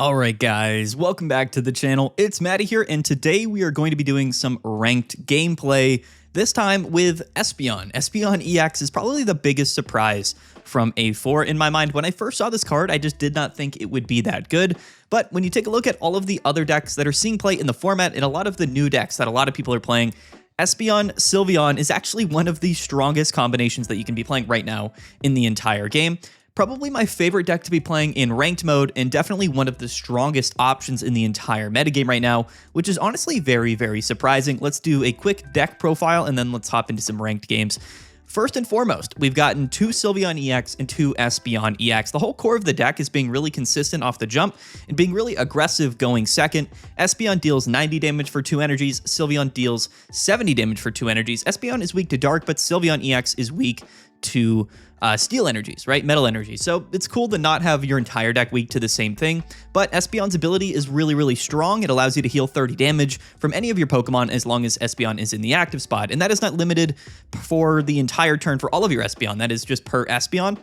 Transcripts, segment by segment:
Alright guys, welcome back to the channel. It's Maddie here, and today we are going to be doing some ranked gameplay, this time with Espeon. Espeon EX is probably the biggest surprise from A4 in my mind. When I first saw this card, I just did not think it would be that good. But when you take a look at all of the other decks that are seeing play in the format, and a lot of the new decks that a lot of people are playing, Espeon Sylveon is actually one of the strongest combinations that you can be playing right now in the entire game. Probably my favorite deck to be playing in ranked mode, and definitely one of the strongest options in the entire metagame right now, which is honestly very, very surprising. Let's do a quick deck profile, and then let's hop into some ranked games. First and foremost, we've gotten 2 Sylveon EX and 2 Espeon EX. The whole core of the deck is being really consistent off the jump and being really aggressive going second. Espeon deals 90 damage for 2 energies. Sylveon deals 70 damage for 2 energies. Espeon is weak to dark, but Sylveon EX is weak to steel energies, right? Metal energies. So it's cool to not have your entire deck weak to the same thing, but Espeon's ability is really, really strong. It allows you to heal 30 damage from any of your Pokemon as long as Espeon is in the active spot. And that is not limited for the entire turn for all of your Espeon. That is just per Espeon.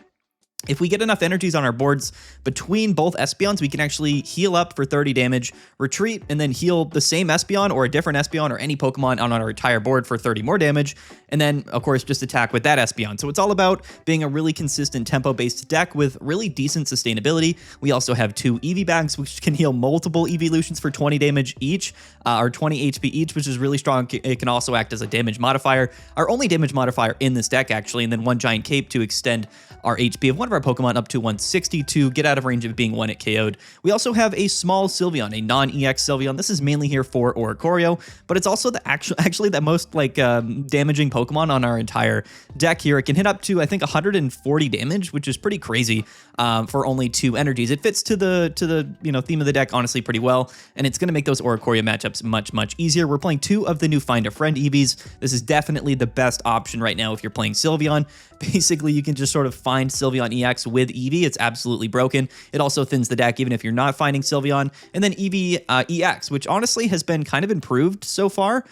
If we get enough energies on our boards between both Espeons, we can actually heal up for 30 damage, retreat, and then heal the same Espeon or a different Espeon or any Pokemon on our entire board for 30 more damage, and then, of course, just attack with that Espeon. So it's all about being a really consistent tempo-based deck with really decent sustainability. We also have 2 EV bags, which can heal multiple evolutions for 20 damage each, or 20 HP each, which is really strong. It can also act as a damage modifier, our only damage modifier in this deck, actually, and then 1 giant cape to extend our HP of one of our Pokemon up to 160 to get out of range of being 1-hit KO'd. We also have a small Sylveon, a non-EX Sylveon. This is mainly here for Oricorio, but it's also the actually the most damaging Pokemon on our entire deck here. It can hit up to, I think, 140 damage, which is pretty crazy for only 2 energies. It fits to the theme of the deck honestly pretty well, and it's going to make those Oricorio matchups much easier. We're playing 2 of the new Find a Friend EVs. This is definitely the best option right now if you're playing Sylveon. Basically, you can just sort of find Sylveon EX with Eevee. It's absolutely broken. It also thins the deck even if you're not finding Sylveon. And then Eevee EX, which honestly has been kind of improved so far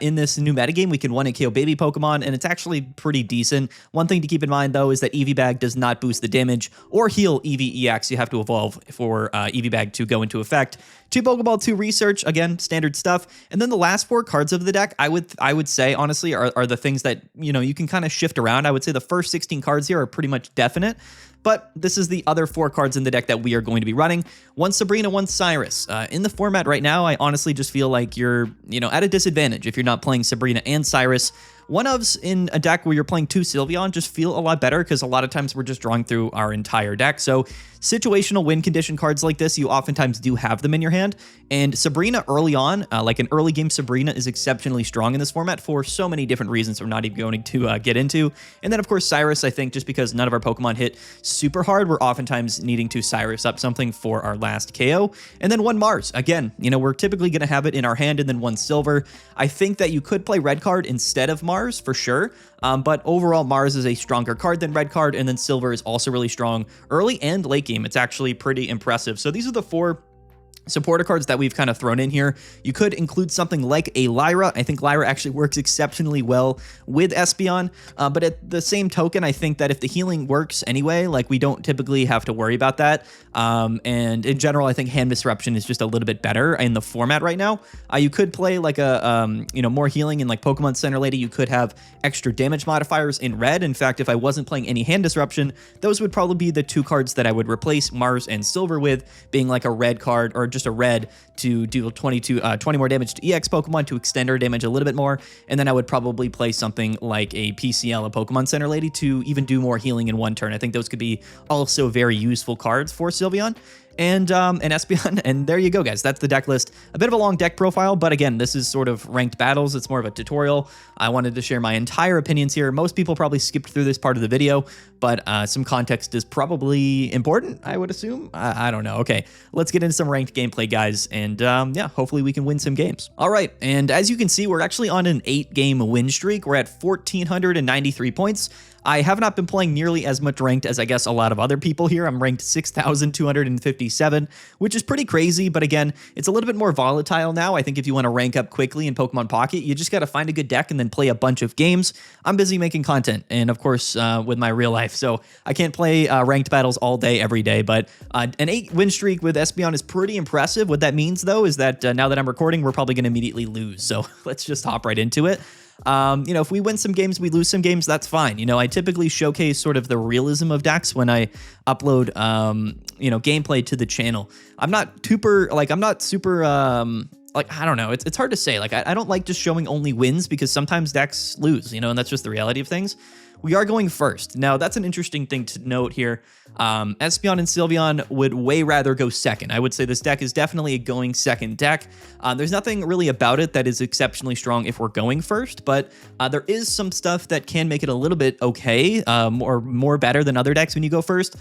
in this new metagame. We can 1-hit KO baby Pokemon, and it's actually pretty decent. One thing to keep in mind, though, is that Eevee Bag does not boost the damage or heal Eevee EX. You have to evolve for Eevee Bag to go into effect. 2 Pokeball, 2 Research, again, standard stuff. And then the last 4 cards of the deck, I would say, honestly, are the things that, you can kind of shift around. I would say the first 16 cards here are pretty much definite. But this is the other 4 cards in the deck that we are going to be running. 1 Sabrina, 1 Cyrus. In the format right now, I honestly just feel like you're, at a disadvantage if you're not playing Sabrina and Cyrus. 1-ofs in a deck where you're playing 2 Sylveon just feel a lot better because a lot of times we're just drawing through our entire deck. So situational win condition cards like this, you oftentimes do have them in your hand. And Sabrina early on, like an early game Sabrina, is exceptionally strong in this format for so many different reasons we're not even going to get into. And then, of course, Cyrus, I think just because none of our Pokemon hit super hard, we're oftentimes needing to Cyrus up something for our last KO. And then 1 Mars. Again, we're typically going to have it in our hand, and then 1 Silver. I think that you could play Red Card instead of Mars for sure. But overall, Mars is a stronger card than Red Card, and then Silver is also really strong early and late game. It's actually pretty impressive. So these are the 4 supporter cards that we've kind of thrown in here. You could include something like a Lyra. I think Lyra actually works exceptionally well with Espeon, but at the same token, I think that if the healing works anyway, like we don't typically have to worry about that. And in general, I think Hand Disruption is just a little bit better in the format right now. You could play like a, more healing in like Pokemon Center Lady. You could have extra damage modifiers in red. In fact, if I wasn't playing any Hand Disruption, those would probably be the 2 cards that I would replace Mars and Silver with, being like a red card or just a red to do 20 more damage to EX Pokemon to extend our damage a little bit more. And then I would probably play something like a PCL, a Pokemon Center Lady, to even do more healing in 1 turn. I think those could be also very useful cards for Sylveon and Espeon. And there you go, guys. That's the deck list. A bit of a long deck profile, but again, this is sort of ranked battles. It's more of a tutorial. I wanted to share my entire opinions here. Most people probably skipped through this part of the video, but some context is probably important, I would assume. I don't know. Okay, let's get into some ranked gameplay, guys, and yeah, hopefully we can win some games. All right, and as you can see, we're actually on an 8-game win streak. We're at 1,493 points. I have not been playing nearly as much ranked as I guess a lot of other people here. I'm ranked 6,257, which is pretty crazy. But again, it's a little bit more volatile now. I think if you want to rank up quickly in Pokemon Pocket, you just got to find a good deck and then play a bunch of games. I'm busy making content and of course with my real life. So I can't play ranked battles all day, every day. But an 8-win streak with Espeon is pretty impressive. What that means though is that now that I'm recording, we're probably going to immediately lose. So let's just hop right into it. If we win some games, we lose some games, that's fine. I typically showcase sort of the realism of decks when I upload, gameplay to the channel. I'm not super, I don't know. It's hard to say. I don't like just showing only wins because sometimes decks lose, and that's just the reality of things. We are going first. Now, that's an interesting thing to note here. Espeon and Sylveon would way rather go second. I would say this deck is definitely a going second deck. There's nothing really about it that is exceptionally strong if we're going first, but there is some stuff that can make it a little bit okay, or more better than other decks when you go first.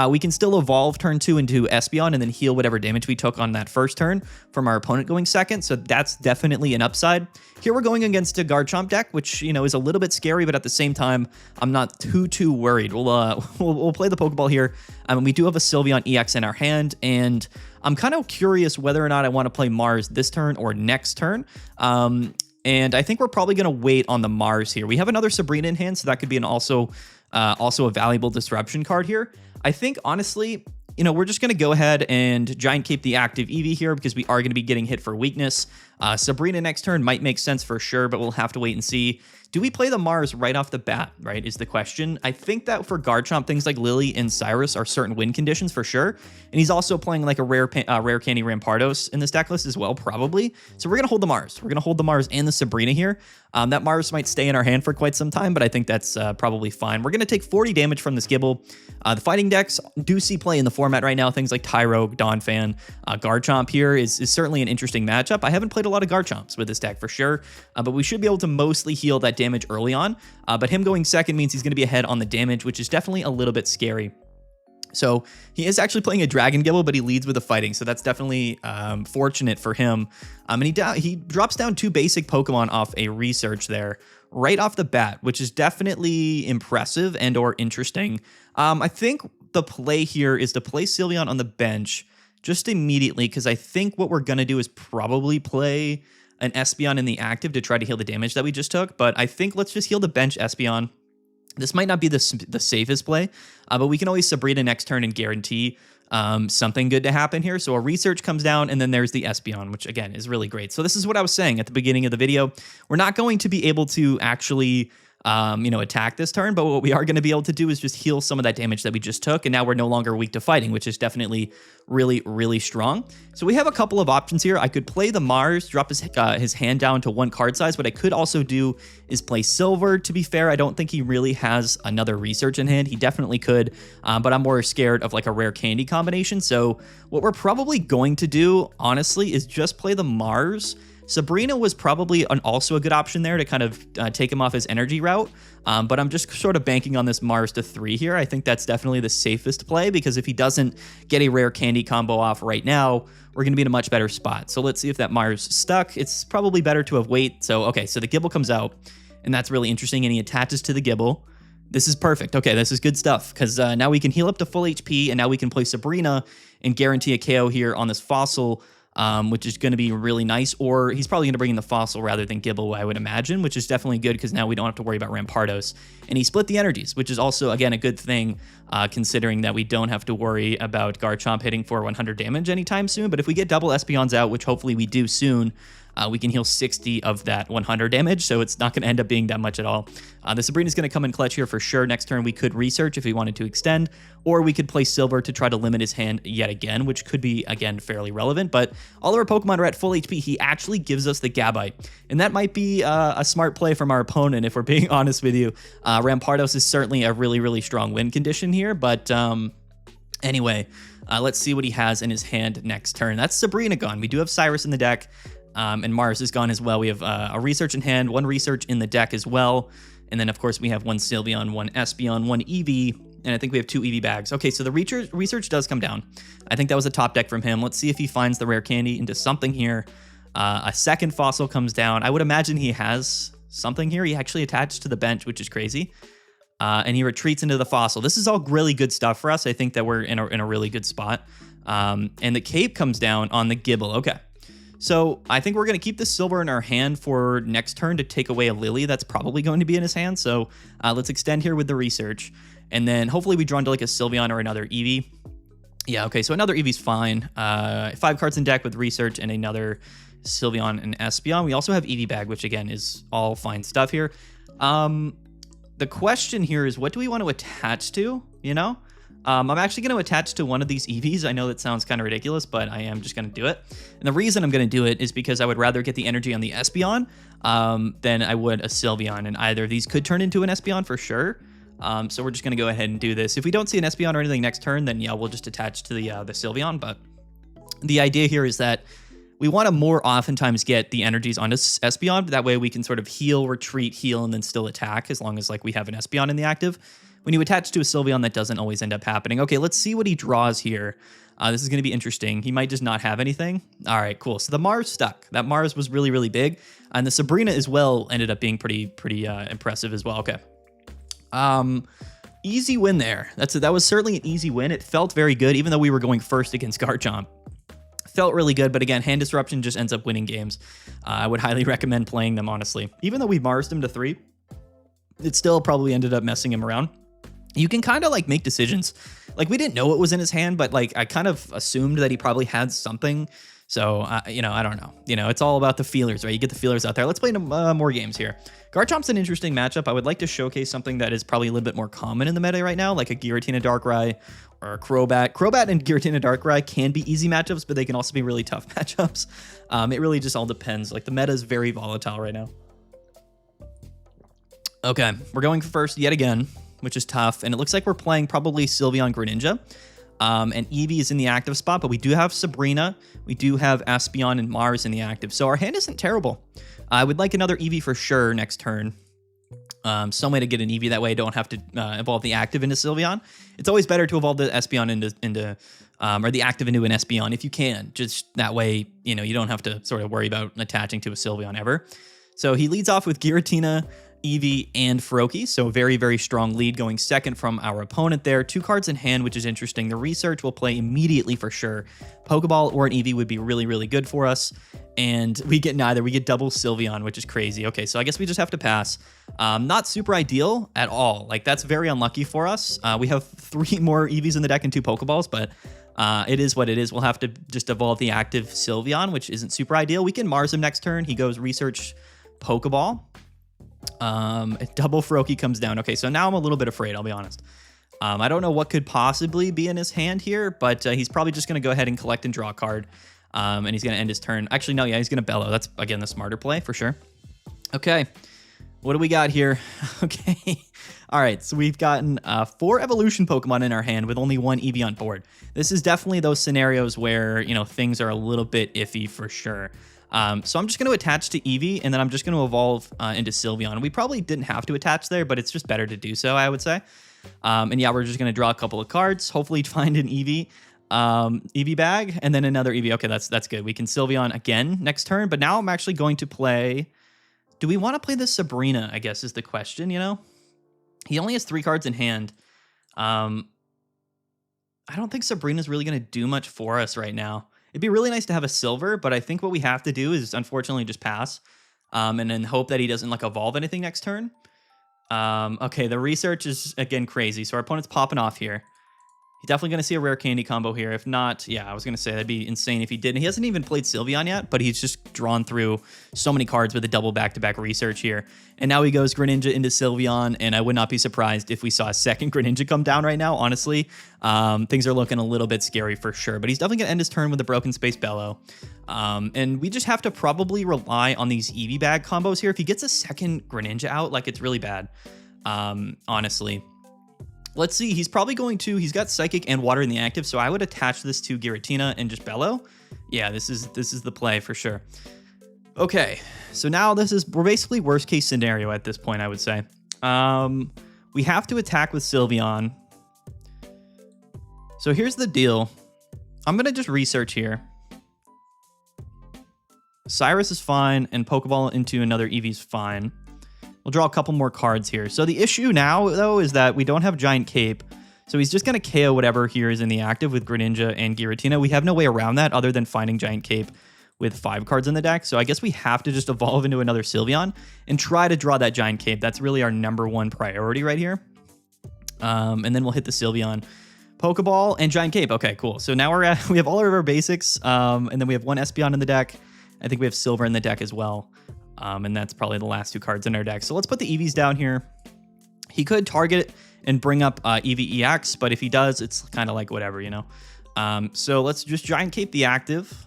We can still evolve turn 2 into Espeon and then heal whatever damage we took on that first turn from our opponent going second, so that's definitely an upside. Here we're going against a Garchomp deck, which, is a little bit scary, but at the same time, I'm not too worried. We'll play the Pokeball here. We do have a Sylveon EX in our hand, and I'm kind of curious whether or not I want to play Mars this turn or next turn. And I think we're probably going to wait on the Mars here. We have another Sabrina in hand, so that could be also a valuable disruption card here. I think, honestly, we're just going to go ahead and Giant Cape the active Eevee here because we are going to be getting hit for weakness. Sabrina next turn might make sense for sure, but we'll have to wait and see. Do we play the Mars right off the bat, right, is the question. I think that for Garchomp, things like Lily and Cyrus are certain win conditions for sure. And he's also playing like a rare candy Rampardos in this deck list as well, probably. So we're going to hold the Mars. We're going to hold the Mars and the Sabrina here. That Mars might stay in our hand for quite some time, but I think that's probably fine. We're going to take 40 damage from this Gibble. The fighting decks do see play in the format right now. Things like Tyrogue, Donphan, Garchomp here is certainly an interesting matchup. I haven't played a lot of Garchomps with this deck for sure, but we should be able to mostly heal that damage early on. But him going second means he's going to be ahead on the damage, which is definitely a little bit scary. So he is actually playing a Dragon Gibble, but he leads with the fighting. So that's definitely fortunate for him. And he drops down 2 basic Pokemon off a research there right off the bat, which is definitely impressive and or interesting. I think the play here is to play Sylveon on the bench just immediately, because I think what we're going to do is probably play an Espeon in the active to try to heal the damage that we just took. But I think let's just heal the bench Espeon. This might not be the safest play, but we can always Sabrina next turn and guarantee something good to happen here. So a research comes down, and then there's the Espeon, which again is really great. So this is what I was saying at the beginning of the video. We're not going to be able to actually attack this turn, but what we are going to be able to do is just heal some of that damage that we just took, and now we're no longer weak to fighting, which is definitely really strong. So we have a couple of options here. I could play the Mars, drop his hand down to 1 card size. What I could also do is play Silver. To be fair, I don't think he really has another research in hand. He definitely could, but I'm more scared of like a rare candy combination. So what we're probably going to do, honestly, is just play the Mars. Sabrina was probably also a good option there to kind of take him off his energy route, but I'm just sort of banking on this Mars to 3 here. I think that's definitely the safest play, because if he doesn't get a rare candy combo off right now, we're going to be in a much better spot. So let's see if that Mars stuck. It's probably better to have wait. So, okay, so the Gibble comes out, and that's really interesting, and he attaches to the Gibble. This is perfect. Okay, this is good stuff, because now we can heal up to full HP, and now we can play Sabrina and guarantee a KO here on this Fossil, which is going to be really nice. Or he's probably going to bring in the Fossil rather than Gibble, I would imagine, which is definitely good because now we don't have to worry about Rampardos. And he split the energies, which is also, again, a good thing, considering that we don't have to worry about Garchomp hitting for 100 damage anytime soon. But if we get double Espeons out, which hopefully we do soon, we can heal 60 of that 100 damage, so it's not going to end up being that much at all. The Sabrina's going to come in clutch here for sure. Next turn, we could research if we wanted to extend, or we could play Silver to try to limit his hand yet again, which could be, again, fairly relevant. But all of our Pokemon are at full HP. He actually gives us the Gabite, and that might be a smart play from our opponent, if we're being honest with you. Rampardos is certainly a really strong win condition here, but anyway, let's see what he has in his hand next turn. That's Sabrina gone. We do have Cyrus in the deck. And Mars is gone as well. We have a research in hand, 1 research in the deck as well. And then, of course, we have 1 Sylveon, 1 Espeon, 1 Eevee, and I think we have 2 Eevee bags. Okay, so the research does come down. I think that was a top deck from him. Let's see if he finds the rare candy into something here. A second Fossil comes down. I would imagine he has something here. He actually attached to the bench, which is crazy. and he retreats into the fossil. This is all really good stuff for us. I think that we're in a really good spot. And the cape comes down on the Gibble. Okay. So I think we're going to keep this silver in our hand for next turn to take away a Lily that's probably going to be in his hand. So let's extend here with the research. And then hopefully we draw into like a Sylveon or another Eevee. Yeah, okay, so another Eevee's fine. 5 cards in deck with research and another Sylveon and Espeon. We also have Eevee Bag, which again is all fine stuff here. The question here is, what do we want to attach to, you know? I'm actually going to attach to one of these Eevees. I know that sounds kind of ridiculous, but I am just going to do it. And the reason I'm going to do it is because I would rather get the energy on the Espeon than I would a Sylveon. And either of these could turn into an Espeon for sure. So we're just going to go ahead and do this. If we don't see an Espeon or anything next turn, then yeah, we'll just attach to the Sylveon. But the idea here is that we want to more oftentimes get the energies onto Espeon. That way we can sort of heal, retreat, heal, and then still attack as long as like we have an Espeon in the active. When you attach to a Sylveon, that doesn't always end up happening. Okay, let's see what he draws here. This is going to be interesting. He might just not have anything. All right, cool. So the Mars stuck. That Mars was really, really big. And the Sabrina as well ended up being pretty impressive as well. Okay. Easy win there. That was certainly an easy win. It felt very good, even though we were going first against Garchomp. Felt really good, but again, Hand Disruption just ends up winning games. I would highly recommend playing them, honestly. Even though we Marsed him to 3, it still probably ended up messing him around. You can kind of like make decisions. Like we didn't know what was in his hand, but like I kind of assumed that he probably had something. So, you know, I don't know. You know, it's all about the feelers, right? You get the feelers out there. Let's play more games here. Garchomp's an interesting matchup. I would like to showcase something that is probably a little bit more common in the meta right now, like a Giratina Darkrai or a Crobat. Crobat and Giratina Darkrai can be easy matchups, but they can also be really tough matchups. It really just all depends. Like the meta is very volatile right now. Okay, we're going first yet again, which is tough. And it looks like we're playing probably Sylveon Greninja. And Eevee is in the active spot, but we do have Sabrina. We do have Espeon and Mars in the active. So our hand isn't terrible. I would like another Eevee for sure next turn. Some way to get an Eevee. That way I don't have to evolve the active into Sylveon. It's always better to evolve the Espeon into or the active into an Espeon if you can. Just that way, you know, you don't have to sort of worry about attaching to a Sylveon ever. So he leads off with Giratina, Eevee, and Froakie. So very, very strong lead going second from our opponent there. 2 cards in hand, which is interesting. The research will play immediately for sure. Pokeball or an Eevee would be really, really good for us. And we get neither. We get double Sylveon, which is crazy. Okay, so I guess we just have to pass. Not super ideal at all. Like, that's very unlucky for us. We have 3 more Eevees in the deck and 2 Pokeballs, but it is what it is. We'll have to just evolve the active Sylveon, which isn't super ideal. We can Mars him next turn. He goes research Pokeball. Double Froakie comes down. Okay, so now I'm a little bit afraid, I'll be honest. I don't know what could possibly be in his hand here, but he's probably just going to go ahead and collect and draw a card. And he's going to end his turn. Actually, no, yeah, he's going to Bellow. That's, again, the smarter play for sure. Okay, what do we got here? Okay, all right, so we've gotten 4 evolution Pokemon in our hand with only 1 Eevee on board. This is definitely those scenarios where, you know, things are a little bit iffy for sure. So I'm just going to attach to Eevee, and then I'm just going to evolve into Sylveon. We probably didn't have to attach there, but it's just better to do so, I would say. And yeah, we're just going to draw a couple of cards, hopefully find an Eevee. Eevee bag, and then another Eevee. Okay, that's good. We can Sylveon again next turn, but now I'm actually going to play... Do we want to play this Sabrina, I guess, is the question, you know? He only has 3 cards in hand. I don't think Sabrina's really going to do much for us right now. It'd be really nice to have a silver, but I think what we have to do is unfortunately just pass and then hope that he doesn't like evolve anything next turn. Okay, the research is, again, crazy. So our opponent's popping off here. He's definitely going to see a rare candy combo here. If not, yeah, I was going to say that'd be insane if he didn't. He hasn't even played Sylveon yet, but he's just drawn through so many cards with a double back-to-back research here. And now he goes Greninja into Sylveon, and I would not be surprised if we saw a second Greninja come down right now, honestly. Things are looking a little bit scary for sure, but he's definitely going to end his turn with a Broken Space Bellow. And we just have to probably rely on these Eevee bag combos here. If he gets a second Greninja out, like, it's really bad, honestly. Let's see, he's probably going to, he's got Psychic and Water in the active, so I would attach this to Giratina and just Bellow. Yeah, this is the play for sure. Okay, so now we're basically worst case scenario at this point, I would say. We have to attack with Sylveon. So here's the deal. I'm gonna just research here. Cyrus is fine, and Pokeball into another Eevee's fine. We'll draw a couple more cards here. So the issue now, though, is that we don't have Giant Cape. So he's just going to KO whatever here is in the active with Greninja and Giratina. We have no way around that other than finding Giant Cape with 5 cards in the deck. So I guess we have to just evolve into another Sylveon and try to draw that Giant Cape. That's really our #1 priority right here. And then we'll hit the Sylveon, Pokeball, and Giant Cape. Okay, cool. So now we have all of our basics, and then we have 1 Espeon in the deck. I think we have Silver in the deck as well. And that's probably the last 2 cards in our deck. So let's put the EVs down here. He could target and bring up EV EX, but if he does, it's kind of like whatever, you know. So let's just Giant Cape the active.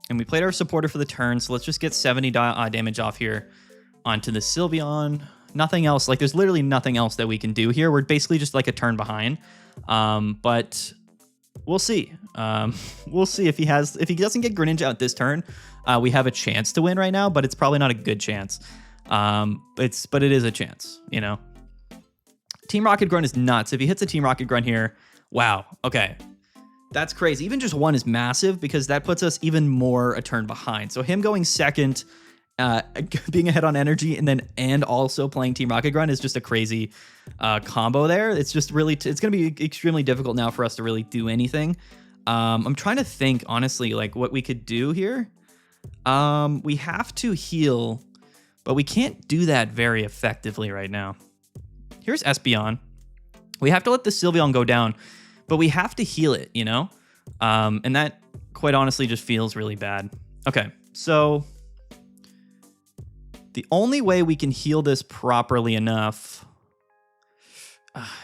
And we played our supporter for the turn, so let's just get 70 damage off here onto the Sylveon. Nothing else. Like, there's literally nothing else that we can do here. We're basically just like a turn behind. But we'll see. We'll see if he doesn't get Greninja out this turn. We have a chance to win right now, but it's probably not a good chance. But it is a chance, you know. Team Rocket Grunt is nuts. If he hits a Team Rocket Grunt here, wow. Okay. That's crazy. Even just 1 is massive because that puts us even more a turn behind. So him going second, being ahead on energy, and also playing Team Rocket Grunt is just a crazy combo there. It's just really, it's going to be extremely difficult now for us to really do anything. I'm trying to think, honestly, like what we could do here. We have to heal, but we can't do that very effectively right now. Here's Espeon. We have to let the Sylveon go down, but we have to heal it, you know? And that, quite honestly, just feels really bad. Okay, so the only way we can heal this properly enough...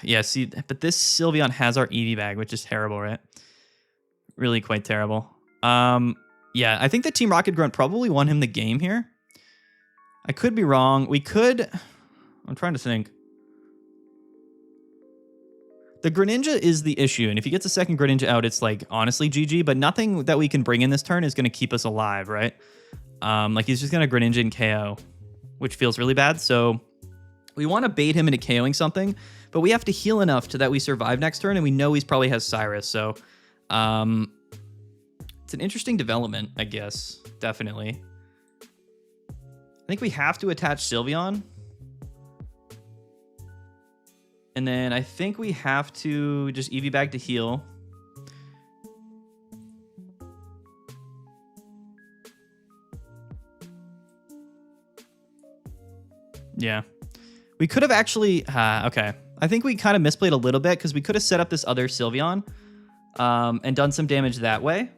yeah, see, but this Sylveon has our EV bag, which is terrible, right? Really quite terrible. Yeah, I think the Team Rocket Grunt probably won him the game here. I could be wrong. We could... I'm trying to think. The Greninja is the issue, and if he gets a second Greninja out, it's like, honestly, GG, but nothing that we can bring in this turn is going to keep us alive, right? Like, he's just going to Greninja and KO, which feels really bad, so we want to bait him into KOing something, but we have to heal enough to that we survive next turn, and we know he probably has Cyrus, so it's an interesting development, I guess, definitely. I think we have to attach Sylveon. And then I think we have to just EV bag to heal. Yeah. We could have actually... okay. I think we kind of misplayed a little bit because we could have set up this other Sylveon and done some damage that way.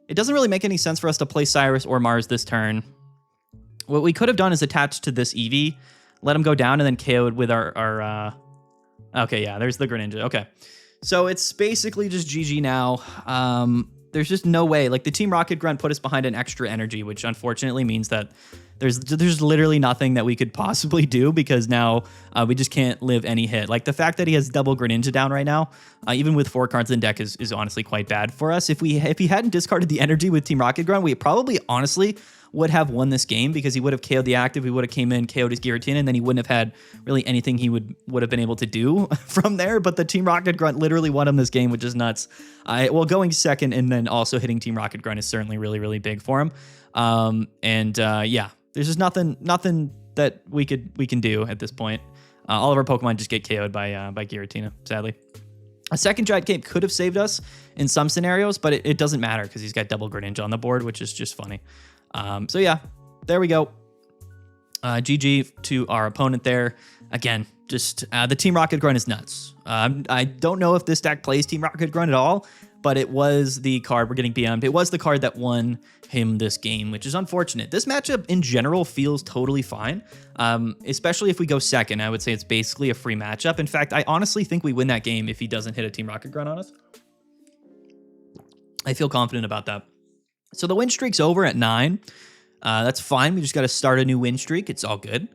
It doesn't really make any sense for us to play Cyrus or Mars this turn. What we could have done is attached to this EV, let him go down, and then KO'd with our okay, yeah, there's the Greninja. Okay. So it's basically just GG now. There's just no way. Like, the Team Rocket Grunt put us behind an extra energy, which unfortunately means that there's literally nothing that we could possibly do because now we just can't live any hit. Like, the fact that he has double Greninja down right now, even with 4 cards in deck, is honestly quite bad for us. If he hadn't discarded the energy with Team Rocket Grunt, we probably honestly would have won this game because he would have KO'd the active, he would have came in, KO'd his Giratina, and then he wouldn't have had really anything he would have been able to do from there. But the Team Rocket Grunt literally won him this game, which is nuts. Well, going second and then also hitting Team Rocket Grunt is certainly really, really big for him. Yeah, there's just nothing that we can do at this point. All of our Pokemon just get KO'd by Giratina, sadly. A second Giant Cape could have saved us in some scenarios, but it doesn't matter because he's got double Greninja on the board, which is just funny. So yeah, there we go. GG to our opponent there. Again, just the Team Rocket Grunt is nuts. I don't know if this deck plays Team Rocket Grunt at all, but it was the card, we're getting BM'd, it was the card that won him this game, which is unfortunate. This matchup in general feels totally fine, especially if we go second. I would say it's basically a free matchup. In fact, I honestly think we win that game if he doesn't hit a Team Rocket Grunt on us. I feel confident about that. So the win streak's over at 9. That's fine. We just got to start a new win streak. It's all good.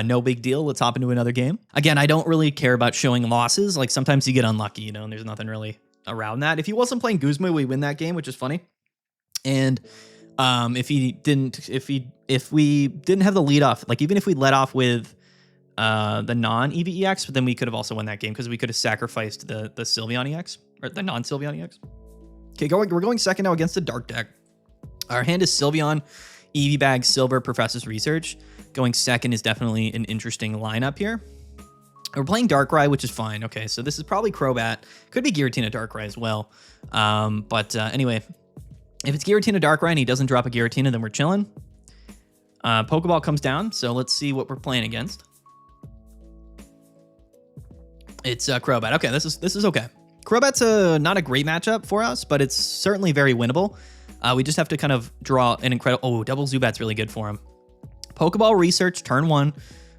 No big deal. Let's hop into another game. Again, I don't really care about showing losses. Like, sometimes you get unlucky, you know, and there's nothing really around that. If he wasn't playing Guzma, we win that game, which is funny. And if we didn't have the lead off, like even if we let off with the non-EV EX, but then we could have also won that game because we could have sacrificed the Sylveon EX or the non-Sylveon EX. Okay, we're going second now against the Dark deck. Our hand is Sylveon, EV Bag, Silver, Professor's Research. Going second is definitely an interesting lineup here. We're playing Darkrai, which is fine. Okay, so this is probably Crobat. Could be Giratina Darkrai as well. Anyway, if it's Giratina Darkrai and he doesn't drop a Giratina, then we're chilling. Pokeball comes down, so let's see what we're playing against. It's Crobat. Okay, this is okay. Crobat's not a great matchup for us, but it's certainly very winnable. We just have to kind of draw an incredible... Oh, double Zubat's really good for him. Pokeball Research, turn 1.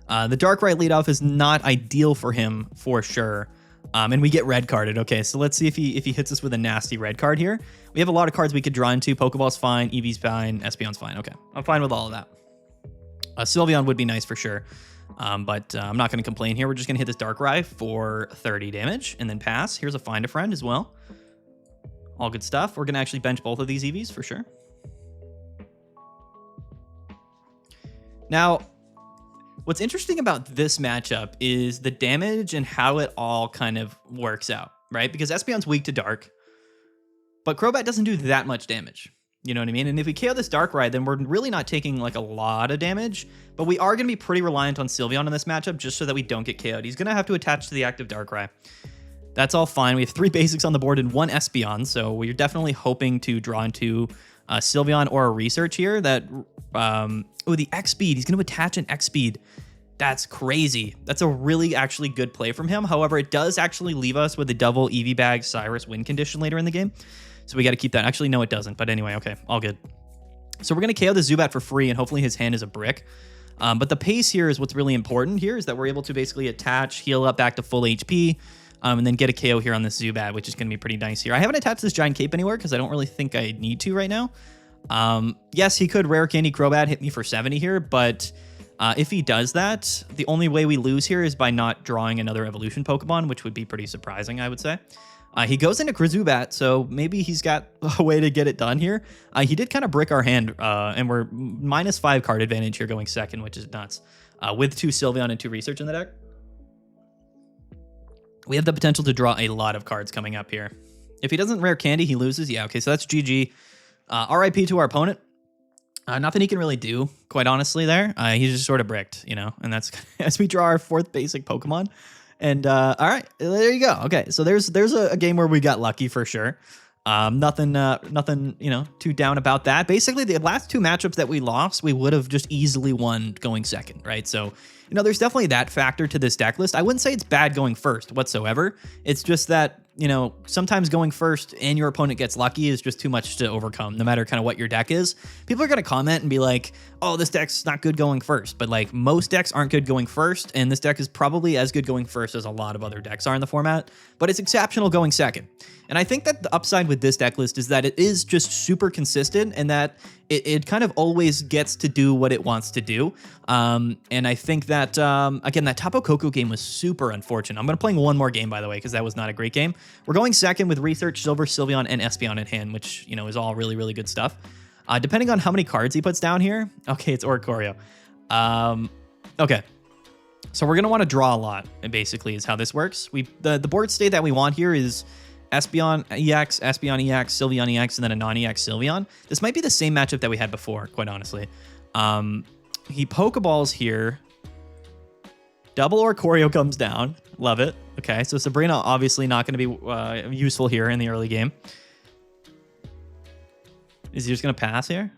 The Darkrai leadoff is not ideal for him, for sure. And we get red carded. Okay, so let's see if he hits us with a nasty red card here. We have a lot of cards we could draw into. Pokeball's fine, Eevee's fine, Espeon's fine. Okay, I'm fine with all of that. Sylveon would be nice for sure. But I'm not going to complain here. We're just going to hit this Darkrai for 30 damage and then pass. Here's a Find a Friend as well. All good stuff. We're going to actually bench both of these Eevees for sure. Now, what's interesting about this matchup is the damage and how it all kind of works out, right? Because Espeon's weak to Dark, but Crobat doesn't do that much damage. You know what I mean? And if we KO this Darkrai, then we're really not taking like a lot of damage, but we are going to be pretty reliant on Sylveon in this matchup just so that we don't get KO'd. He's going to have to attach to the active Darkrai. That's all fine. We have 3 basics on the board and 1 Espeon, so we're definitely hoping to draw into Sylveon or a Research here. That oh, the X speed. He's going to attach an X speed. That's crazy. That's a really actually good play from him. However, it does actually leave us with a double EV Bag Cyrus win condition later in the game. So we got to keep that. Actually, no, it doesn't. But anyway, okay, all good. So we're going to KO the Zubat for free, and hopefully his hand is a brick. But the pace here is what's really important here, is that we're able to basically attach, heal up back to full HP, and then get a KO here on this Zubat, which is going to be pretty nice here. I haven't attached this Giant Cape anywhere because I don't really think I need to right now. Yes, he could Rare Candy Crobat hit me for 70 here, but if he does that, the only way we lose here is by not drawing another Evolution Pokemon, which would be pretty surprising, I would say. He goes into Krizubat, so maybe he's got a way to get it done here. He did kind of brick our hand, and we're -5 card advantage here going second, which is nuts. With 2 Sylveon and 2 Research in the deck, we have the potential to draw a lot of cards coming up here. If he doesn't Rare Candy, he loses. Yeah, okay, so that's GG. RIP to our opponent. Nothing he can really do, quite honestly, there. He's just sort of bricked, you know, and that's as we draw our 4th basic Pokemon. And all right, there you go. Okay, so there's a game where we got lucky for sure. Nothing, you know, too down about that. Basically, the last 2 matchups that we lost, we would have just easily won going second, right? So, you know, there's definitely that factor to this deck list. I wouldn't say it's bad going first whatsoever. It's just that, you know, sometimes going first and your opponent gets lucky is just too much to overcome, no matter kind of what your deck is. People are going to comment and be like, oh, this deck's not good going first. But like most decks aren't good going first, and this deck is probably as good going first as a lot of other decks are in the format, but it's exceptional going second. And I think that the upside with this deck list is that it is just super consistent and that it kind of always gets to do what it wants to do. And I think that, again, that Tapu Koko game was super unfortunate. I'm going to play one more game, by the way, because that was not a great game. We're going second with Research, Silver, Sylveon, and Espeon in hand, which, you know, is all really, really good stuff. Depending on how many cards he puts down here. Okay, it's Oricorio. Okay. So we're going to want to draw a lot, basically, is how this works. The board state that we want here is Espeon EX, Espeon EX, Sylveon EX, and then a non-EX Sylveon. This might be the same matchup that we had before, quite honestly. He Pokeballs here. Double Oricorio comes down. Love it. Okay, so Sabrina obviously not going to be useful here in the early game. Is he just going to pass here?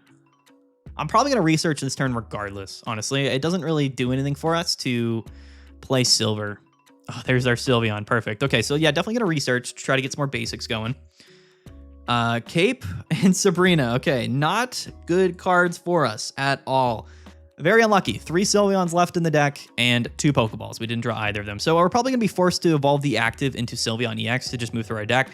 I'm probably going to Research this turn regardless, honestly. It doesn't really do anything for us to play Silver. Oh, there's our Sylveon. Perfect. Okay, so yeah, definitely going to Research to try to get some more basics going. Cape and Sabrina. Okay, not good cards for us at all. Very unlucky. 3 Sylveons left in the deck and 2 Pokeballs. We didn't draw either of them. So we're probably going to be forced to evolve the active into Sylveon EX to just move through our deck,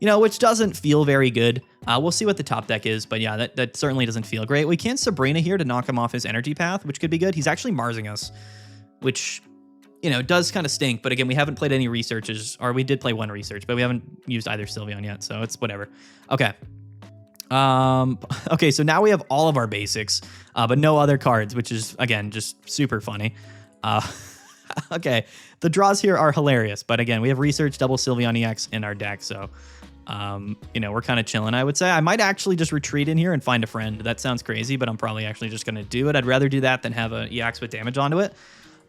you know, which doesn't feel very good. We'll see what the top deck is, but yeah, that certainly doesn't feel great. We can Sabrina here to knock him off his energy path, which could be good. He's actually Marsing us, which, you know, does kind of stink. But again, we haven't played any Researches, or we did play 1 Research, but we haven't used either Sylveon yet, so it's whatever. Okay. Okay, so now we have all of our basics, but no other cards, which is, again, just super funny. Okay, the draws here are hilarious, but again, we have Research, double Sylveon EX in our deck, so You know, we're kind of chilling, I would say. I might actually just retreat in here and find a friend. That sounds crazy, but I'm probably actually just going to do it. I'd rather do that than have an EX with damage onto it.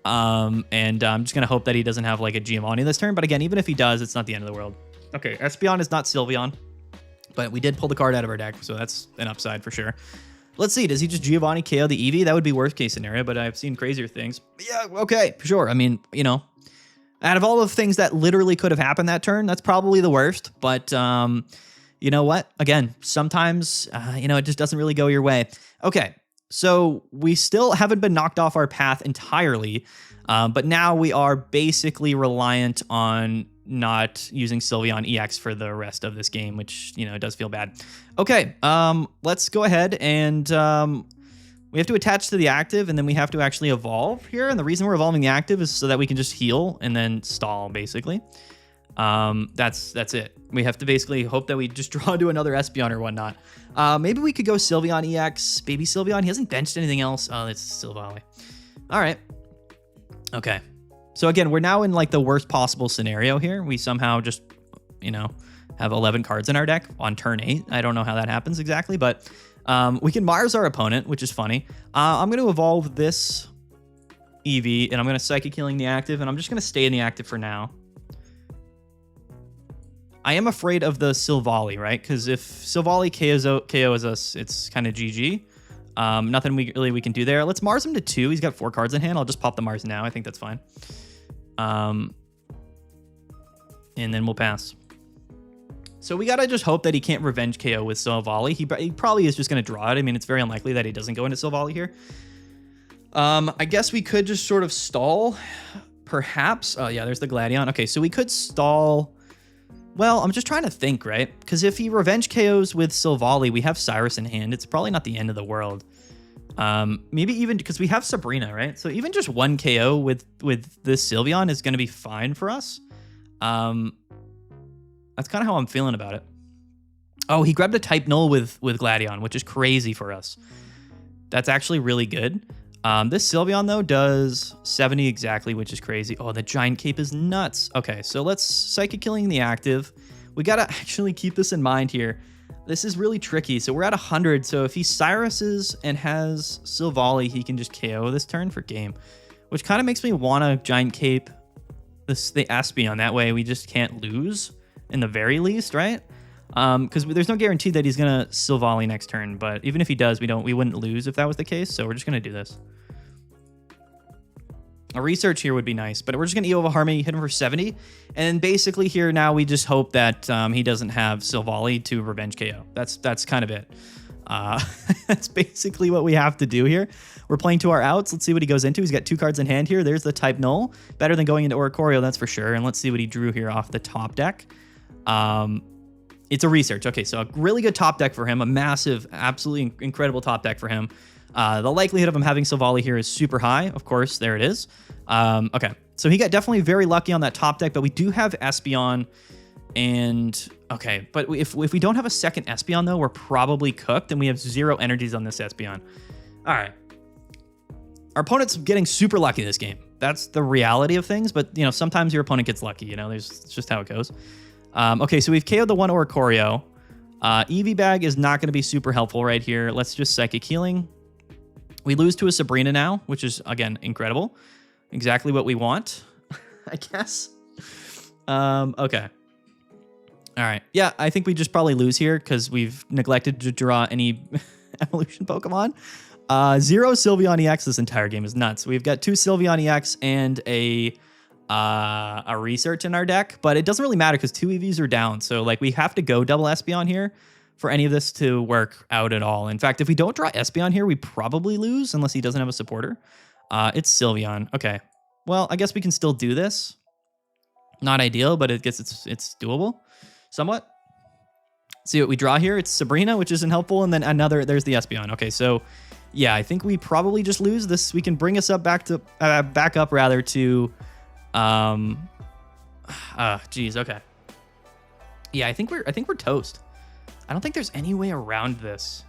And I'm just going to hope that he doesn't have like a Giovanni this turn. But again, even if he does, it's not the end of the world. Okay, Espeon is not Sylveon, but we did pull the card out of our deck, so that's an upside for sure. Let's see, does he just Giovanni KO the Eevee? That would be worst case scenario, but I've seen crazier things. Yeah, okay, for sure. I mean, you know, out of all the things that literally could have happened that turn, that's probably the worst. But you know what? Again, sometimes, you know, it just doesn't really go your way. Okay, so we still haven't been knocked off our path entirely, but now we are basically reliant on not using Sylveon EX for the rest of this game, which, you know, it does feel bad. Okay, let's go ahead and we have to attach to the active, and then we have to actually evolve here. And the reason we're evolving the active is so that we can just heal and then stall, basically. That's it. We have to basically hope that we just draw to another Espeon or whatnot. Maybe we could go Sylveon EX, baby Sylveon. He hasn't benched anything else. Oh, that's Sylvally. All right. Okay. So again, we're now in like the worst possible scenario here. We somehow just, you know, have 11 cards in our deck on turn 8. I don't know how that happens exactly, but we can Mars our opponent, which is funny. I'm going to evolve this Eevee, and I'm going to Psychic Healing the active, and I'm just going to stay in the active for now. I am afraid of the Sylvally, right? Because if Sylvally KOs us, it's kind of GG. Nothing we can do there. Let's Mars him to 2. He's got 4 cards in hand. I'll just pop the Mars now. I think that's fine. And then we'll pass. So we gotta just hope that he can't revenge KO with Sylvally. He probably is just gonna draw it. I mean, it's very unlikely that he doesn't go into Sylvally here. I guess we could just sort of stall, perhaps. Oh yeah, there's the Gladion. Okay, so we could stall. Well, I'm just trying to think, right? Because if he revenge KOs with Sylvally, we have Cyrus in hand. It's probably not the end of the world. Maybe even because we have Sabrina, right? So even just 1 KO with this Sylveon is going to be fine for us. That's kind of how I'm feeling about it. Oh, he grabbed a type null with Gladion, which is crazy for us. That's actually really good. This Sylveon, though, does 70 exactly, which is crazy. Oh, the Giant Cape is nuts. Okay, so let's Psychic Killing the active. We got to actually keep this in mind here. This is really tricky. So we're at 100. So if he Cyruses and has Sylvally, he can just KO this turn for game, which kind of makes me want to Giant Cape the Espeon. That way we just can't lose in the very least, right? Because there's no guarantee that he's gonna Sylvally next turn, but even if he does, we wouldn't lose if that was the case. So we're just gonna do this. A research here would be nice, but we're just gonna Evo Harmony, hit him for 70, and basically here now we just hope that he doesn't have Sylvally to revenge KO. That's kind of it. That's basically what we have to do here. We're playing to our outs. Let's see what he goes into. He's got 2 cards in hand here. There's the type null, better than going into Oricorio, that's for sure. And let's see what he drew here off the top deck. It's a research. Okay, so a really good top deck for him, a massive, absolutely incredible top deck for him. The likelihood of him having Sylvally here is super high. Of course, there it is. Okay, so he got definitely very lucky on that top deck, but we do have Espeon, and okay, but if we don't have a second Espeon, though, we're probably cooked, and we have 0 energies on this Espeon. All right. Our opponent's getting super lucky this game. That's the reality of things, but, you know, sometimes your opponent gets lucky, you know, it's just how it goes. Okay, so we've KO'd the 1 Oricorio. Eevee Bag is not going to be super helpful right here. Let's just Psychic Healing. We lose to a Sabrina now, which is, again, incredible. Exactly what we want, I guess. Okay. All right. Yeah, I think we just probably lose here because we've neglected to draw any evolution Pokemon. 0 Sylveon EX this entire game is nuts. We've got 2 Sylveon EX and a research in our deck, but it doesn't really matter because 2 EVs are down. So like we have to go double Espeon here for any of this to work out at all. In fact, if we don't draw Espeon here, we probably lose unless he doesn't have a supporter. It's Sylveon. Okay. Well, I guess we can still do this. Not ideal, but it gets it's doable somewhat. See what we draw here. It's Sabrina, which isn't helpful, and then there's the Espeon. Okay, so yeah, I think we probably just lose this. We can bring us up back up rather to geez, okay. Yeah, I think we're toast. I don't think there's any way around this.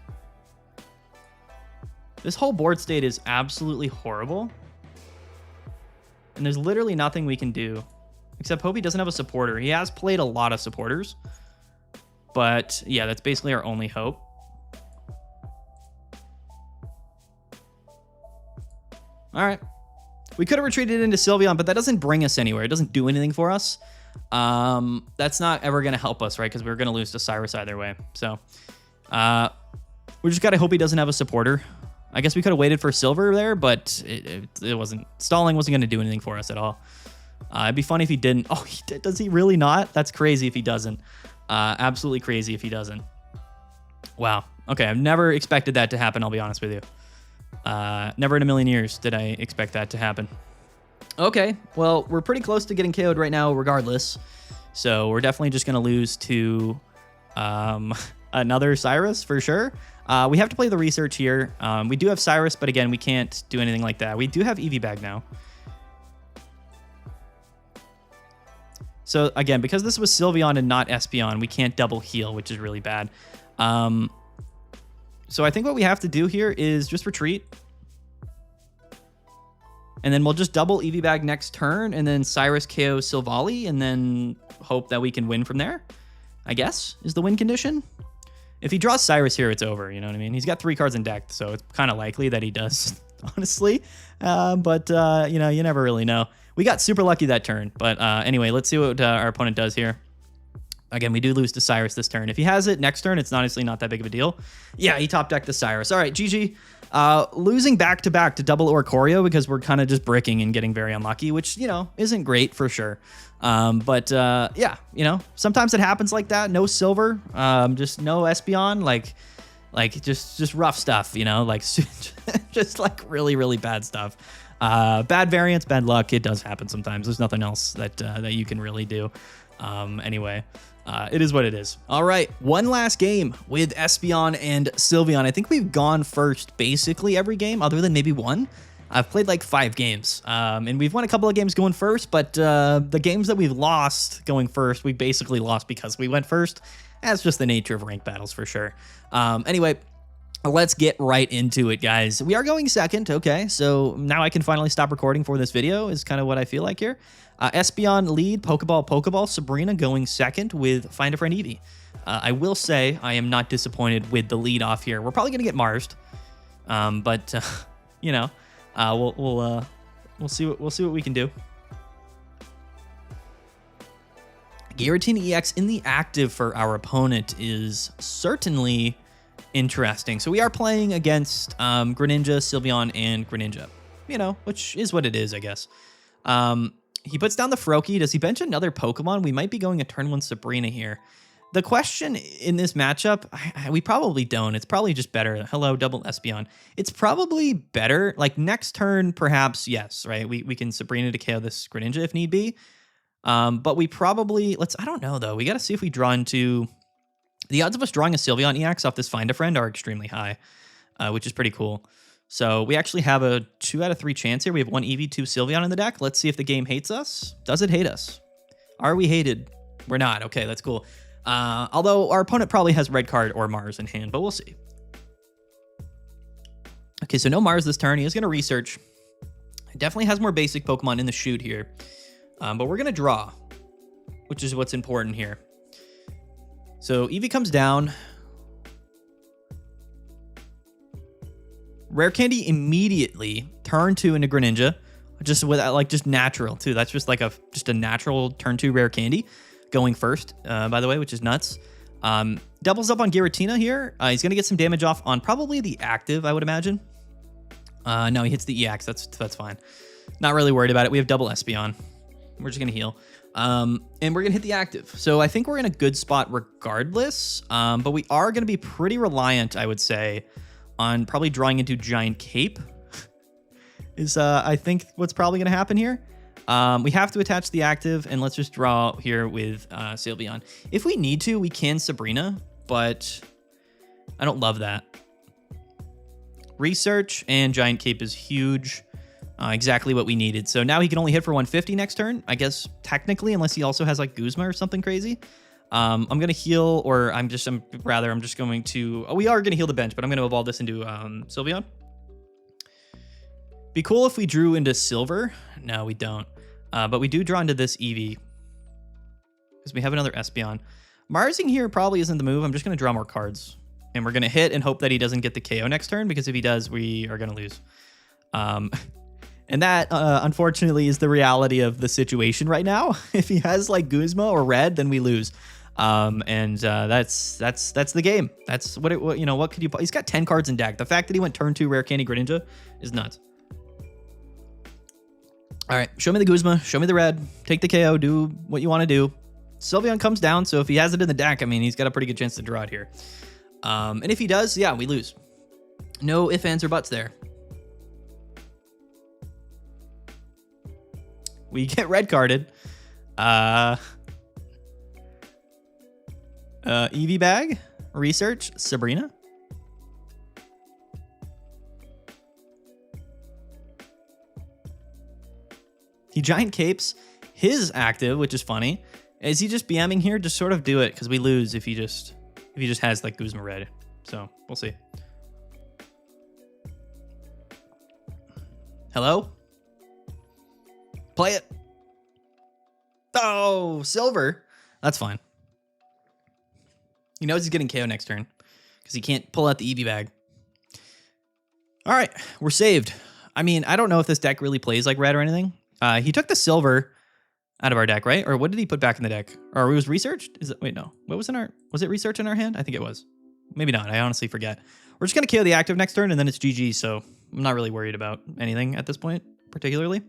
This whole board state is absolutely horrible. And there's literally nothing we can do. Except hope he doesn't have a supporter. He has played a lot of supporters. But yeah, that's basically our only hope. All right. We could have retreated into Sylveon, but that doesn't bring us anywhere. It doesn't do anything for us. That's not ever going to help us, right? Because we're going to lose to Cyrus either way. So we just got to hope he doesn't have a supporter. I guess we could have waited for Silver there, but it wasn't. Stalling wasn't going to do anything for us at all. It'd be funny if he didn't. Oh, he did. Does he really not? That's crazy if he doesn't. Absolutely crazy if he doesn't. Wow. Okay, I've never expected that to happen, I'll be honest with you. Never in a million years did I expect that to happen. Okay, well, we're pretty close to getting KO'd right now regardless. So we're definitely just going to lose to another Cyrus for sure. We have to play the research here. We do have Cyrus, but again, we can't do anything like that. We do have EV Bag now. So again, because this was Sylveon and not Espeon, we can't double heal, which is really bad. So I think what we have to do here is just retreat. And then we'll just double EV Bag next turn, and then Cyrus KO Sylvally, and then hope that we can win from there, I guess, is the win condition. If he draws Cyrus here, it's over, you know what I mean? He's got 3 cards in deck, so it's kind of likely that he does, honestly. But you know, you never really know. We got super lucky that turn, but anyway, let's see what our opponent does here. Again, we do lose to Cyrus this turn. If he has it next turn, it's honestly not that big of a deal. Yeah, he top decked the Cyrus. All right, GG. Losing back-to-back to double Oricorio because we're kind of just bricking and getting very unlucky, which, you know, isn't great for sure. But yeah, you know, sometimes it happens like that. No silver, just no Espeon, like just rough stuff, you know, like just like really, really bad stuff. Bad variance, bad luck. It does happen sometimes. There's nothing else that you can really do. Anyway, it is what it is. All right, one last game with Espeon and Sylveon. I think we've gone first basically every game other than maybe one. I've played like 5 games, and we've won a couple of games going first, but the games that we've lost going first, we basically lost because we went first. That's just the nature of ranked battles for sure. Anyway, let's get right into it, guys. We are going second. Okay, so now I can finally stop recording for this video is kind of what I feel like here. Espeon lead, Pokeball, Sabrina going second with Find a Friend Eevee. I will say I am not disappointed with the lead off here. We're probably going to get Marsed, but you know, we'll see what we can do. Giratina EX in the active for our opponent is certainly interesting. So we are playing against Greninja, Sylveon, and Greninja, you know, which is what it is, I guess. He puts down the Froakie. Does he bench another Pokemon? We might be going a turn 1 Sabrina here. The question in this matchup, we probably don't. It's probably just better. Hello, double Espeon. It's probably better. Like next turn, perhaps, yes, right? We can Sabrina to KO this Greninja if need be. But we probably, I don't know though. We got to see if we draw into, the odds of us drawing a Sylveon EX off this Find a Friend are extremely high, which is pretty cool. So we actually have a 2 out of 3 chance here. We have 1 EV, 2 Sylveon in the deck. Let's see if the game hates us. Does it hate us? Are we hated? We're not. Okay, that's cool. Although our opponent probably has red card or Mars in hand, but we'll see. Okay, so no Mars this turn. He is going to research. Definitely has more basic Pokemon in the chute here. But we're going to draw, which is what's important here. So Eevee comes down. Rare Candy immediately, turn 2 into Greninja, just with just natural too. That's just like a natural turn 2 Rare Candy going first, by the way, which is nuts. Doubles up on Giratina here. He's gonna get some damage off on probably the active, I would imagine. No, he hits the EX. That's fine. Not really worried about it. We have double Espeon. We're just gonna heal. And we're gonna hit the active. So I think we're in a good spot regardless. But we are gonna be pretty reliant, I would say, on probably drawing into Giant Cape is I think what's probably going to happen here. We have to attach the active, and let's just draw here with Sylveon. If we need to, we can Sabrina, but I don't love that. Research and Giant Cape is huge. Exactly what we needed. So now he can only hit for 150 next turn, I guess, technically, unless he also has like Guzma or something crazy. I'm going to heal, or I'm just going to, we are going to heal the bench, but I'm going to evolve this into Sylveon. Be cool if we drew into Silver. No, we don't. But we do draw into this Eevee because we have another Espeon. Marsing here probably isn't the move. I'm just going to draw more cards. And we're going to hit and hope that he doesn't get the KO next turn, because if he does, we are going to lose. And that, unfortunately, is the reality of the situation right now. If he has, like, Guzma or Red, then we lose. That's the game. That's what it, you know, what could you, he's got 10 cards in deck. The fact that he went turn 2 Rare Candy Greninja is nuts. All right, show me the Guzma, show me the Red, take the KO, do what you want to do. Sylveon comes down, so if he has it in the deck, I mean, he's got a pretty good chance to draw it here. And if he does, yeah, we lose. No ifs, ands, or buts there. We get red carded. EV bag, research, Sabrina. He giant capes his active, which is funny. Is he just BMing here? Just sort of do it, because we lose if he just has like Guzma red. So we'll see. Hello? Play it. Oh, silver. That's fine. He knows he's getting KO next turn because he can't pull out the EV bag. All right, we're saved. I mean, I don't know if this deck really plays like red or anything. He took the silver out of our deck, right? Or what did he put back in the deck? Or it was researched? Is it? Wait, no. What was in our? Was it research in our hand? I think it was. Maybe not. I honestly forget. We're just gonna KO the active next turn, and then it's GG. So I'm not really worried about anything at this point, particularly.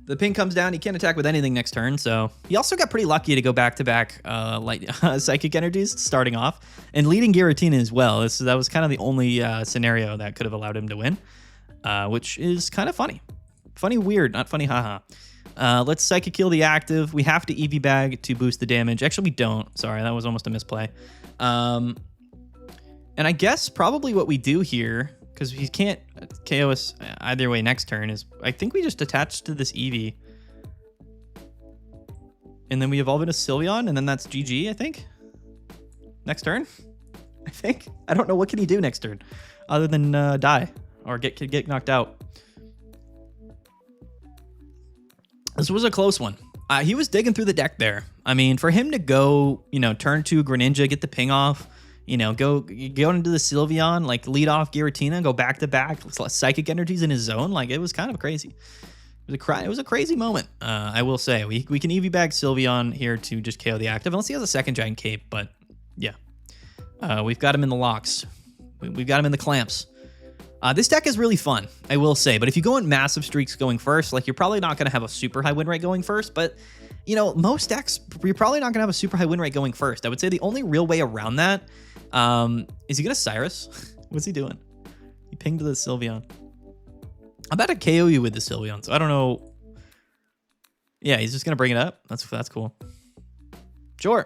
The ping comes down. He can't attack with anything next turn, so he also got pretty lucky to go back-to-back light psychic energies starting off and leading Giratina as well. That was kind of the only scenario that could have allowed him to win, which is kind of funny. Funny, weird, not funny, haha. Let's psychic heal the active. We have to EV bag to boost the damage. Actually, we don't. Sorry, that was almost a misplay. And I guess probably what we do here, because he can't KO us either way next turn, is I think we just attach to this Eevee. And then we evolve into Sylveon, and then that's GG, I think. Next turn, I think. I don't know, what can he do next turn other than die or get knocked out. This was a close one. He was digging through the deck there. I mean, for him to go, you know, turn to Greninja, get the ping off, you know, go into the Sylveon, like lead off Giratina, go back to back, psychic energies in his zone. Like, it was kind of crazy. It was a crazy moment. I will say we can EV bag Sylveon here to just KO the active, unless he has a second giant cape. But yeah, we've got him in the locks. We've got him in the clamps. This deck is really fun, I will say. But if you go in massive streaks going first, like, you're probably not going to have a super high win rate going first. But you know, most decks, you're probably not going to have a super high win rate going first. I would say the only real way around that. Is he gonna Cyrus? What's he doing? He pinged the Sylveon. I'm about to KO you with the Sylveon, so I don't know. Yeah, he's just gonna bring it up. That's cool. Sure.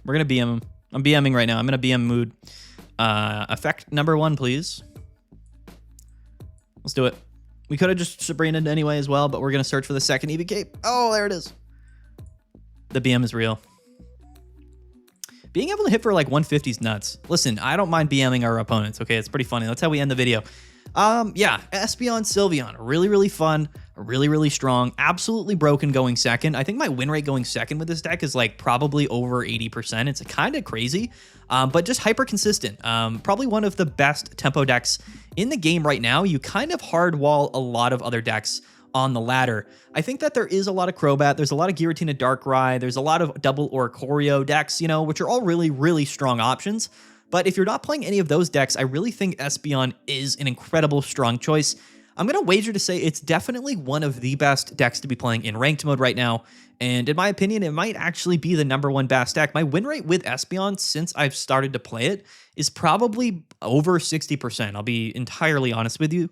We're gonna BM him. I'm BMing right now. I'm in a BM mood. Effect number 1, please. Let's do it. We could have just Sabrina'd anyway as well, but we're going to search for the second EV cape. Oh, there it is. The BM is real. Being able to hit for like 150 is nuts. Listen, I don't mind BMing our opponents, okay? It's pretty funny. That's how we end the video. Yeah, Espeon Sylveon. Really, really fun. Really, really strong. Absolutely broken going second. I think my win rate going second with this deck is like probably over 80%. It's kind of crazy, but just hyper consistent. Probably one of the best tempo decks in the game right now. You kind of hard wall a lot of other decks on the ladder. I think that there is a lot of Crobat. There's a lot of Giratina Darkrai. There's a lot of double Oricorio decks, you know, which are all really, really strong options. But if you're not playing any of those decks, I really think Espeon is an incredible strong choice. I'm going to wager to say it's definitely one of the best decks to be playing in ranked mode right now. And in my opinion, it might actually be the #1 best deck. My win rate with Espeon since I've started to play it is probably over 60%. I'll be entirely honest with you.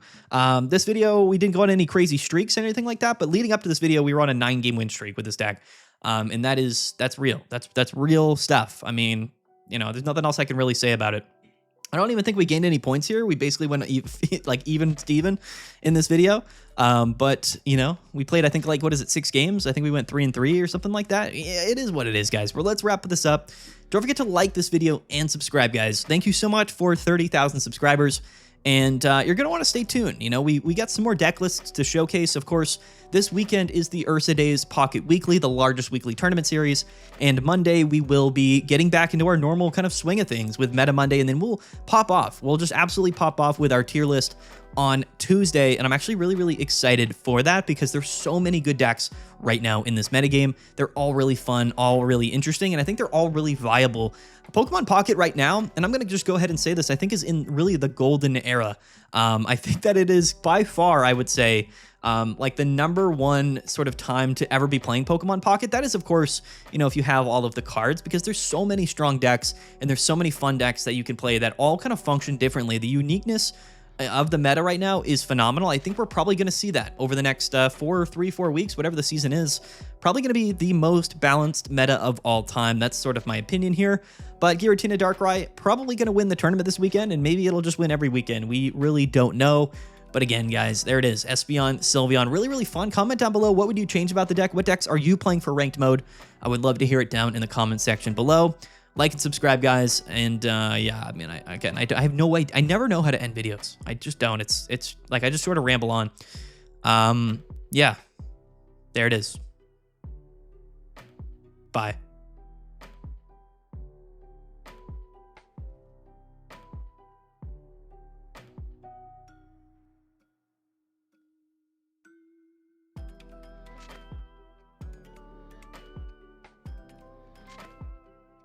This video, we didn't go on any crazy streaks or anything like that, but leading up to this video, we were on a 9-game win streak with this deck. And that's real. That's real stuff. I mean, you know, there's nothing else I can really say about it. I don't even think we gained any points here. We basically went like even Steven in this video. But, you know, we played, I think, like, what is it, 6 games? I think we went 3-3 or something like that. Yeah, it is what it is, guys. Well, let's wrap this up. Don't forget to like this video and subscribe, guys. Thank you so much for 30,000 subscribers. And you're going to want to stay tuned. You know, we got some more deck lists to showcase. Of course, this weekend is the Ursa Days Pocket Weekly, the largest weekly tournament series. And Monday, we will be getting back into our normal kind of swing of things with Meta Monday. And then we'll pop off. We'll just absolutely pop off with our tier list on Tuesday. And I'm actually really, really excited for that because there's so many good decks right now in this metagame. They're all really fun, all really interesting. And I think they're all really viable. Pokemon Pocket right now, and I'm going to just go ahead and say this, I think is in really the golden era. I think that it is by far, I would say, like the #1 sort of time to ever be playing Pokemon Pocket. That is, of course, you know, if you have all of the cards, because there's so many strong decks and there's so many fun decks that you can play that all kind of function differently. The uniqueness of the meta right now is phenomenal. I think we're probably going to see that over the next 4 weeks, whatever the season is. Probably going to be the most balanced meta of all time. That's sort of my opinion here. But Giratina Darkrai probably going to win the tournament this weekend, and maybe it'll just win every weekend. We really don't know. But again, guys, there it is. Espeon, Sylveon, really, really fun. Comment down below, what would you change about the deck? What decks are you playing for ranked mode? I would love to hear it down in the comment section below. Like and subscribe, guys. And yeah, I mean, I have no idea. I never know how to end videos. I just don't. It's like I just sort of ramble on. Yeah, there it is. Bye.